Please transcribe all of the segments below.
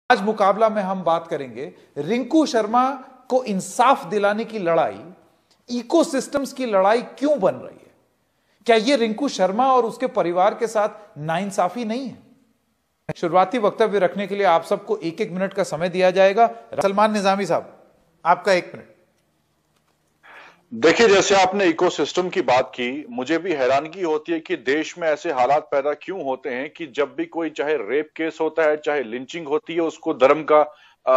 आज मुकाबला में हम बात करेंगे रिंकू शर्मा को इंसाफ दिलाने की लड़ाई इकोसिस्टम्स की लड़ाई क्यों बन रही है। क्या यह रिंकू शर्मा और उसके परिवार के साथ नाइंसाफी नहीं है। शुरुआती वक्तव्य रखने के लिए आप सबको एक एक मिनट का समय दिया जाएगा। सलमान निजामी साहब, आपका 1 मिनट। देखिए, जैसे आपने इकोसिस्टम की बात की, मुझे भी हैरानगी होती है कि देश में ऐसे हालात पैदा क्यों होते हैं कि जब भी कोई चाहे रेप केस होता है, चाहे लिंचिंग होती है, उसको धर्म का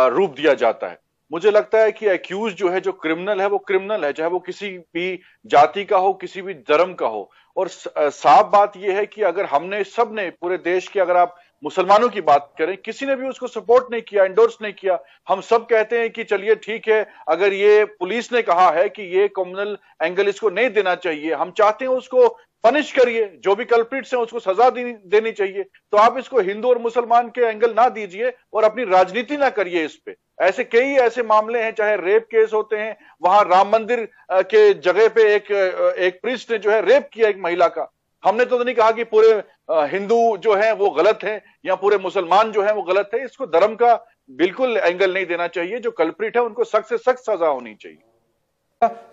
रूप दिया जाता है। मुझे लगता है कि एक्यूज जो है, जो क्रिमिनल है, वो क्रिमिनल है, चाहे वो किसी भी जाति का हो, किसी भी धर्म का हो। और साफ बात यह है कि अगर हमने सबने पूरे देश के, अगर आप मुसलमानों की बात करें, किसी ने भी उसको सपोर्ट नहीं किया, एंडोर्स नहीं किया। हम सब कहते हैं कि चलिए ठीक है, अगर ये पुलिस ने कहा है कि ये कम्युनल एंगल इसको नहीं देना चाहिए, हम चाहते हैं उसको पनिश करिए, जो भी कल्प्रिट्स हैं उसको सजा देनी चाहिए, तो आप इसको हिंदू और मुसलमान के एंगल ना दीजिए और अपनी राजनीति ना करिए इस पे। ऐसे कई ऐसे मामले हैं, चाहे रेप केस होते हैं, वहां राम मंदिर के जगह पे एक प्रीस्ट ने जो है रेप किया एक महिला का। हमने तो नहीं कहा कि पूरे हिंदू जो है वो गलत है या पूरे मुसलमान जो है वो गलत है। इसको धर्म का बिल्कुल एंगल नहीं देना चाहिए। जो कल्प्रिट है उनको सख्त से सख्त सजा होनी चाहिए।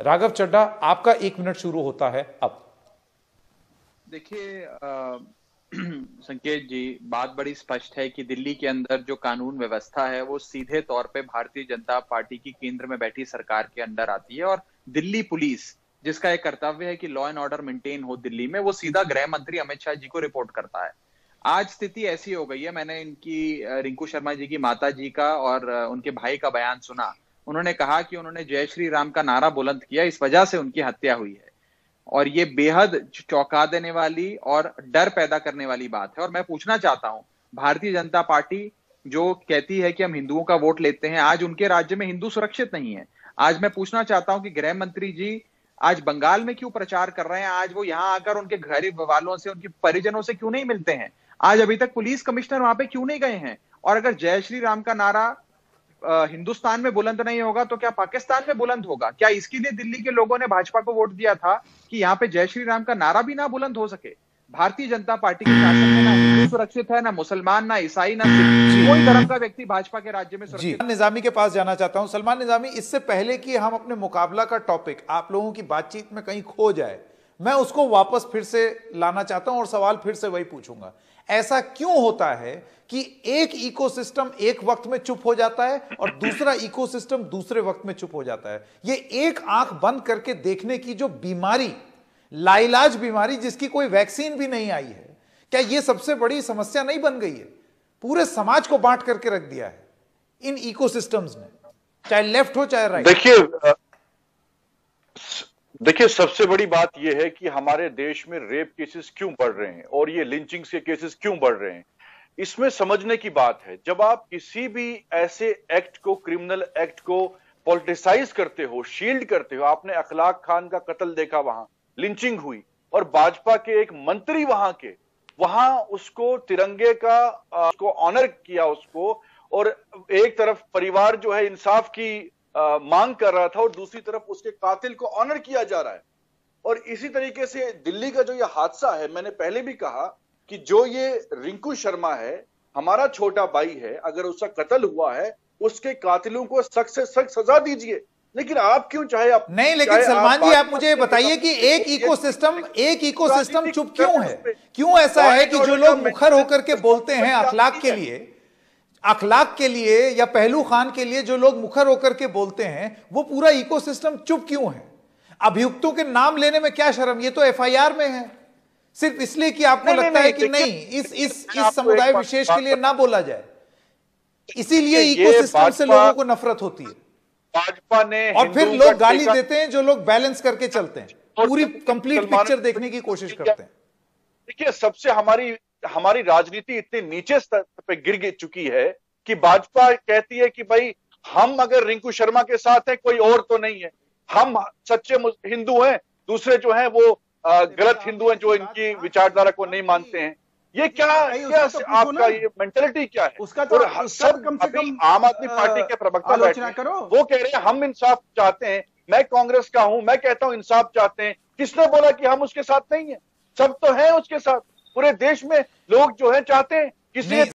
राघव चड्ढा, आपका 1 मिनट शुरू होता है अब। देखिए संकेत जी, बात बड़ी स्पष्ट है कि दिल्ली के अंदर जो कानून व्यवस्था है वो सीधे तौर पे भारतीय जनता पार्टी की केंद्र में बैठी सरकार के अंडर आती है, और दिल्ली पुलिस, जिसका एक कर्तव्य है कि लॉ एंड ऑर्डर मेंटेन हो दिल्ली में, वो सीधा गृह मंत्री अमित शाह जी को रिपोर्ट करता है। आज स्थिति ऐसी हो गई है, मैंने इनकी रिंकू शर्मा जी की माता जी का और उनके भाई का बयान सुना। उन्होंने कहा कि उन्होंने जय श्री राम का नारा बुलंद किया, इस वजह से उनकी हत्या हुई है, और ये बेहद चौंका देने वाली और डर पैदा करने वाली बात है। और मैं पूछना चाहता हूं, भारतीय जनता पार्टी जो कहती है कि हम हिंदुओं का वोट लेते हैं, आज उनके राज्य में हिंदू सुरक्षित नहीं है। आज मैं पूछना चाहता हूं कि गृह मंत्री जी आज बंगाल में क्यों प्रचार कर रहे हैं, आज वो यहां आकर उनके घर वालों से, उनके परिजनों से क्यों नहीं मिलते हैं, आज अभी तक पुलिस कमिश्नर वहां पे क्यों नहीं गए हैं। और अगर जय श्री राम का नारा हिंदुस्तान में बुलंद नहीं होगा तो क्या पाकिस्तान में बुलंद होगा? क्या इसके लिए दिल्ली के लोगों ने भाजपा को वोट दिया था कि यहाँ पे जय श्री राम का नारा भी ना बुलंद हो सके? भारतीय जनता पार्टी के शासन में ना हिंदू सुरक्षित है, ना मुसलमान, ना ईसाई, ना कोई धर्म का व्यक्ति भाजपा के राज्य में सुरक्षित। निजामी के पास जाना चाहता हूं। सलमान निजामी, इससे पहले कि हम अपने मुकाबला का टॉपिक आप लोगों की बातचीत में कहीं खो जाए, मैं उसको वापस फिर से लाना चाहता हूं और सवाल फिर से वही पूछूंगा। ऐसा क्यों होता है कि एक इकोसिस्टम एक वक्त में चुप हो जाता है और दूसरा इकोसिस्टम दूसरे वक्त में चुप हो जाता है? ये एक आंख बंद करके देखने की जो बीमारी, लाइलाज बीमारी जिसकी कोई वैक्सीन भी नहीं आई है, क्या यह सबसे बड़ी समस्या नहीं बन गई है? पूरे समाज को बांट करके रख दिया है इन इकोसिस्टम्स ने, चाहे लेफ्ट हो चाहे राइट। देखिए, सबसे बड़ी बात यह है कि हमारे देश में रेप केसेस क्यों बढ़ रहे हैं और ये लिंचिंग के केसेस क्यों बढ़ रहे हैं। इसमें समझने की बात है, जब आप किसी भी ऐसे एक्ट को, क्रिमिनल एक्ट को पॉलिटिसाइज करते हो, शील्ड करते हो। आपने अखलाक खान का कत्ल देखा, वहां लिंचिंग हुई और भाजपा के एक मंत्री वहां उसको तिरंगे का उसको ऑनर किया उसको, और एक तरफ परिवार जो है इंसाफ की मांग कर रहा था और दूसरी तरफ उसके कातिल को ऑनर किया जा रहा है। और इसी तरीके से दिल्ली का जो ये हादसा है, मैंने पहले भी कहा कि जो ये रिंकू शर्मा है, हमारा छोटा भाई है, अगर उसका कत्ल हुआ है, उसके कातिलों को सख्त से सख्त सजा दीजिए। लेकिन आप क्यों चाहे आप नहीं, लेकिन सलमान जी आप मुझे बताइए कि एक इकोसिस्टम चुप क्यों है? क्यों ऐसा है कि जो लोग मुखर होकर के बोलते हैं अखलाक के लिए या पहलू खान के लिए, जो लोग मुखर होकर के बोलते हैं, वो पूरा इकोसिस्टम चुप क्यों है? अभियुक्तों के नाम लेने में क्या शर्म? ये तो एफआईआर में है, सिर्फ इसलिए कि आपको लगता है कि नहीं, इस समुदाय विशेष के लिए ना बोला जाए, इसीलिए इकोसिस्टम से लोगों को नफरत होती है। भाजपा ने, और फिर लोग गाली देते हैं जो लोग बैलेंस करके चलते हैं, पूरी कंप्लीट पिक्चर देखने की कोशिश करते हैं। देखिए, सबसे हमारी राजनीति इतने नीचे स्तर पे गिर चुकी है कि भाजपा कहती है कि भाई हम अगर रिंकू शर्मा के साथ हैं, कोई और तो नहीं है, हम सच्चे हिंदू हैं, दूसरे जो हैं वो गलत हिंदू हैं जो इनकी विचारधारा को नहीं मानते हैं। ये क्या आपका ये मेंटेलिटी क्या है? उसका तो सब कम से कम आम आदमी पार्टी के प्रवक्ता बैठे हैं, वो कह रहे हैं हम इंसाफ चाहते हैं। मैं कांग्रेस का हूं, मैं कहता हूं इंसाफ चाहते हैं। किसने बोला कि हम उसके साथ नहीं है? सब तो हैं उसके साथ। पूरे देश में लोग जो है चाहते हैं किसी